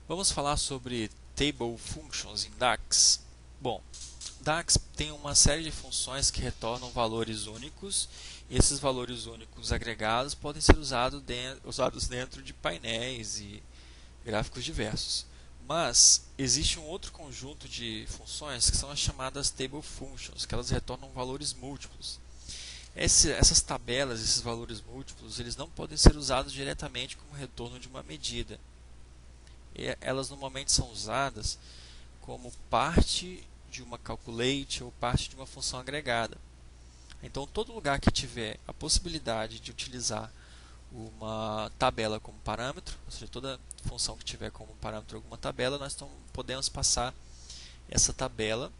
Vamos falar sobre Table Functions em DAX. Bom, DAX tem uma série de funções que retornam valores únicos, e esses valores únicos agregados podem ser usados dentro de painéis e gráficos diversos. Mas existe um outro conjunto de funções que são as chamadas Table Functions, que elas retornam valores múltiplos. Essas tabelas, esses valores múltiplos, eles não podem ser usados diretamente como retorno de uma medida. Elas normalmente são usadas como parte de uma calculate ou parte de uma função agregada. Então, todo lugar que tiver a possibilidade de utilizar uma tabela como parâmetro, ou seja, toda função que tiver como parâmetro alguma tabela, nós podemos passar essa tabela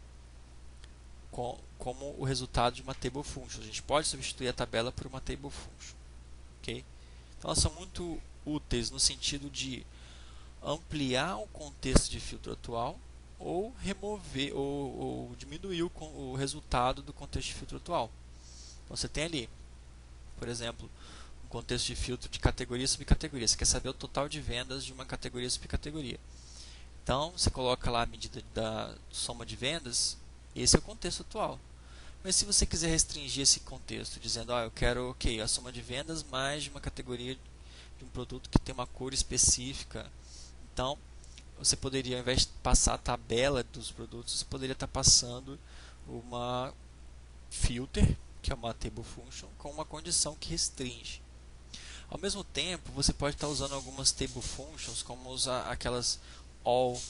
como o resultado de uma table function. A gente pode substituir a tabela por uma table function. Okay? Então, elas são muito úteis no sentido de ampliar o contexto de filtro atual ou remover ou diminuir o resultado do contexto de filtro atual. Então, você tem ali, por exemplo, um contexto de filtro de categoria e subcategoria. Você quer saber o total de vendas de uma categoria e subcategoria. Então, você coloca lá a medida da soma de vendas, esse é o contexto atual. Mas se você quiser restringir esse contexto, dizendo, eu quero a soma de vendas mais de uma categoria de um produto que tem uma cor específica, então você poderia, ao invés de passar a tabela dos produtos, você poderia estar passando uma filter, que é uma table function, com uma condição que restringe. Ao mesmo tempo, você pode estar usando algumas table functions, como aquelas all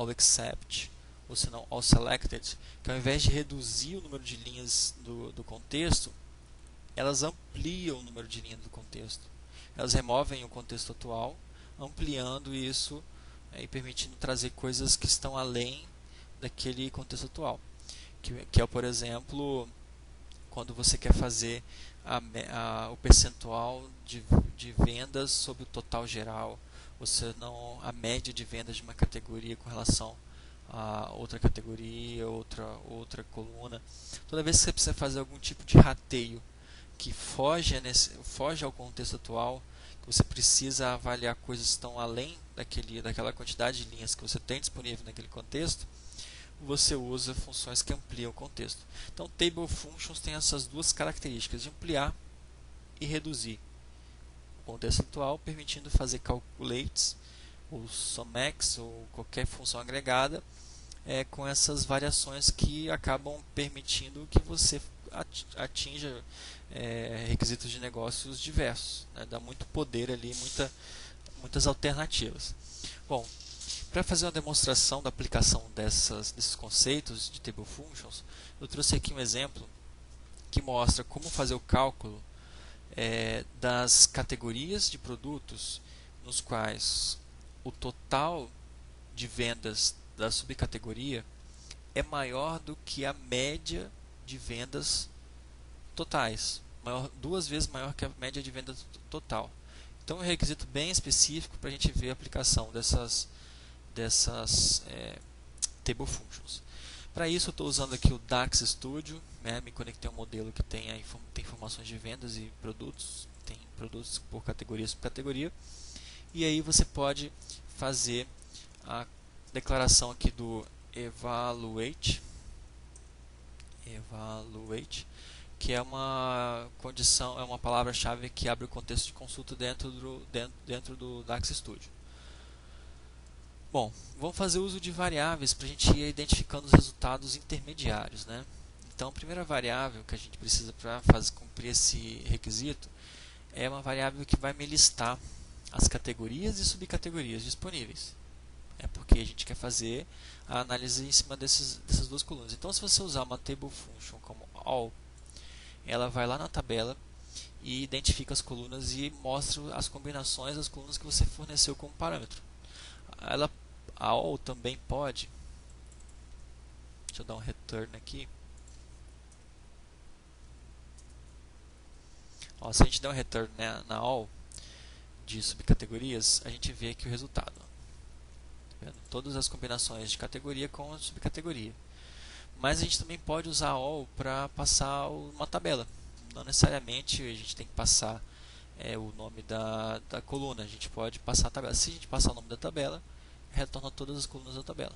except, ou se não all selected, que ao invés de reduzir o número de linhas do contexto, elas ampliam o número de linhas do contexto. Elas removem o contexto atual, ampliando isso e permitindo trazer coisas que estão além daquele contexto atual. Que é, por exemplo, quando você quer fazer o percentual de vendas sobre o total geral, você não a média de vendas de uma categoria com relação a outra categoria, outra coluna. Toda vez que você precisa fazer algum tipo de rateio que foge ao contexto atual, que você precisa avaliar coisas que estão além daquela quantidade de linhas que você tem disponível naquele contexto, você usa funções que ampliam o contexto. Então, Table Functions tem essas duas características, de ampliar e reduzir o contexto atual, permitindo fazer calculates, ou SUMEX, ou qualquer função agregada, com essas variações que acabam permitindo que você atinja requisitos de negócios diversos. Né? Dá muito poder ali, muitas alternativas. Bom, para fazer uma demonstração da aplicação desses conceitos de Table Functions, eu trouxe aqui um exemplo que mostra como fazer o cálculo das categorias de produtos nos quais o total de vendas da subcategoria é maior do que a média de vendas totais, duas vezes maior que a média de vendas total. Então é um requisito bem específico para a gente ver a aplicação dessas Table Functions. Para isso eu estou usando aqui o DAX Studio, me conectei a um modelo que tem informações de vendas e produtos, tem produtos por categoria e subcategoria, e aí você pode fazer a declaração aqui do evaluate, que é uma condição, é uma palavra-chave que abre o contexto de consulta dentro do DAX Studio. Bom, vamos fazer uso de variáveis para a gente ir identificando os resultados intermediários. Né? Então, a primeira variável que a gente precisa para cumprir esse requisito é uma variável que vai me listar as categorias e subcategorias disponíveis. É porque a gente quer fazer a análise em cima dessas duas colunas. Então, se você usar uma table function como all, ela vai lá na tabela e identifica as colunas e mostra as combinações das colunas que você forneceu como parâmetro. A all também pode, deixa eu dar um return aqui. Se a gente der um return na all de subcategorias, a gente vê aqui o resultado. Tá vendo? Todas as combinações de categoria com a subcategoria. Mas a gente também pode usar all para passar uma tabela. Não necessariamente a gente tem que passar o nome da coluna. A gente pode passar a tabela. Se a gente passar o nome da tabela, retorna todas as colunas da tabela.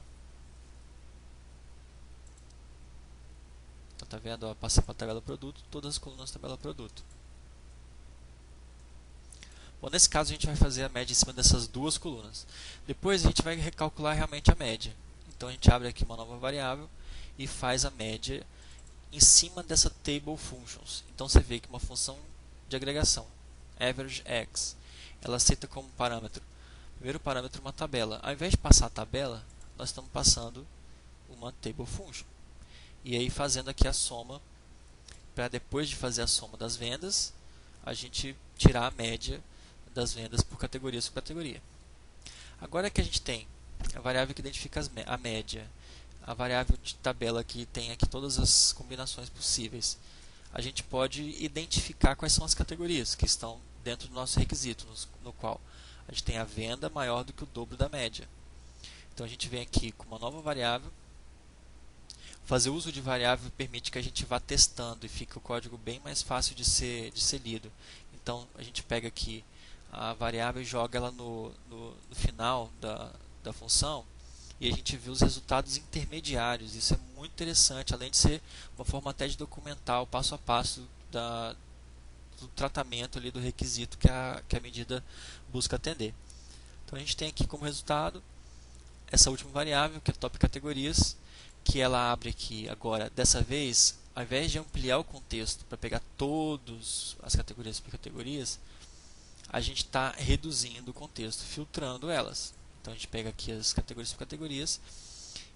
Então, tá vendo? Ó, passei para a tabela produto, todas as colunas da tabela produto. Bom, nesse caso a gente vai fazer a média em cima dessas duas colunas. Depois a gente vai recalcular realmente a média. Então a gente abre aqui uma nova variável e faz a média em cima dessa table functions. Então você vê que uma função de agregação, average x, ela aceita como parâmetro, primeiro parâmetro, uma tabela. Ao invés de passar a tabela, nós estamos passando uma table function. E aí fazendo aqui a soma, para depois de fazer a soma das vendas, a gente tirar a média das vendas por categoria sobre categoria. Agora que a gente tem a variável que identifica a média, a variável de tabela que tem aqui todas as combinações possíveis, a gente pode identificar quais são as categorias que estão dentro do nosso requisito, no qual a gente tem a venda maior do que o dobro da média. Então a gente vem aqui com uma nova variável. Fazer uso de variável permite que a gente vá testando e fique o código bem mais fácil de ser lido. Então a gente pega aqui a variável e joga ela no final da função e a gente vê os resultados intermediários. Isso é muito interessante, além de ser uma forma até de documentar o passo a passo do tratamento ali do requisito que a medida busca atender. Então a gente tem aqui como resultado essa última variável, que é top categorias, que ela abre aqui agora, dessa vez, ao invés de ampliar o contexto para pegar todas as categorias por categorias, a gente está reduzindo o contexto, filtrando elas. Então a gente pega aqui as categorias por categorias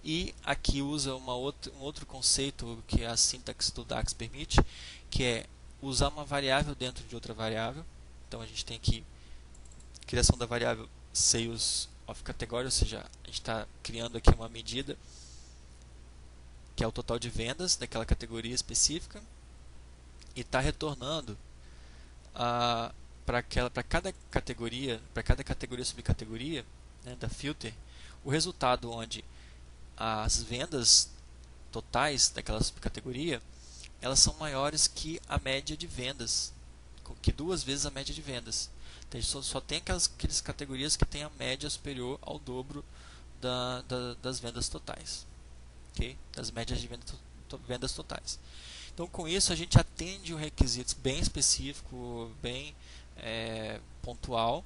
e aqui usa um outro conceito que a sintaxe do DAX permite, que é usar uma variável dentro de outra variável. Então a gente tem aqui criação da variável sales of category, ou seja, a gente está criando aqui uma medida que é o total de vendas daquela categoria específica e está retornando para cada categoria subcategoria, né, da filter, o resultado onde as vendas totais daquela subcategoria elas são maiores que a média de vendas, que duas vezes a média de vendas. Então, a gente só tem aquelas categorias que têm a média superior ao dobro das vendas totais, okay? Das médias de vendas totais. Então, com isso, a gente atende um requisito bem específico, bem pontual,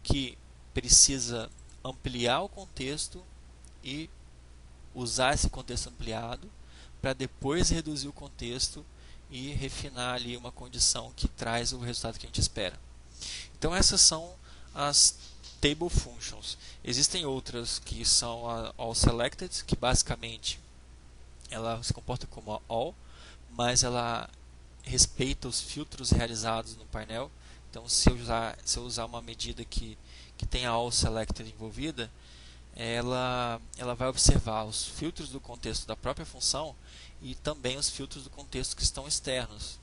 que precisa ampliar o contexto e usar esse contexto ampliado para depois reduzir o contexto e refinar ali uma condição que traz o resultado que a gente espera. Então essas são as table functions. Existem outras que são a all selected, que basicamente ela se comporta como a all, mas ela respeita os filtros realizados no painel. Então se eu usar uma medida que tem a all selected envolvida, ela vai observar os filtros do contexto da própria função e também os filtros do contexto que estão externos.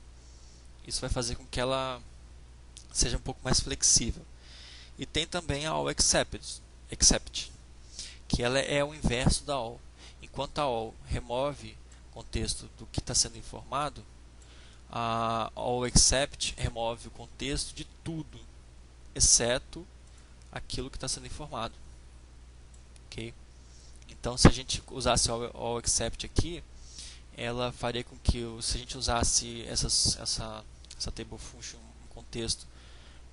Isso vai fazer com que ela seja um pouco mais flexível. E tem também a all except, que ela é o inverso da all. Enquanto a all remove o contexto do que está sendo informado, a all except remove o contexto de tudo, exceto aquilo que está sendo informado. Okay? Então, se a gente usasse all except aqui, ela faria com que, se a gente usasse essa table function no contexto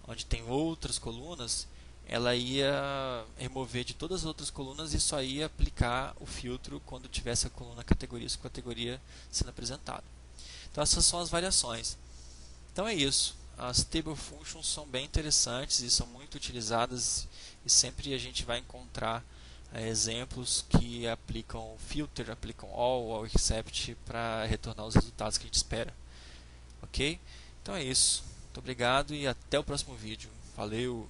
onde tem outras colunas, ela ia remover de todas as outras colunas e só ia aplicar o filtro quando tivesse a coluna categoria por categoria sendo apresentada. Então essas são as variações. Então é isso. As table functions são bem interessantes e são muito utilizadas e sempre a gente vai encontrar exemplos que aplicam filter, aplicam all except para retornar os resultados que a gente espera. Ok? Então é isso. Muito obrigado e até o próximo vídeo. Valeu!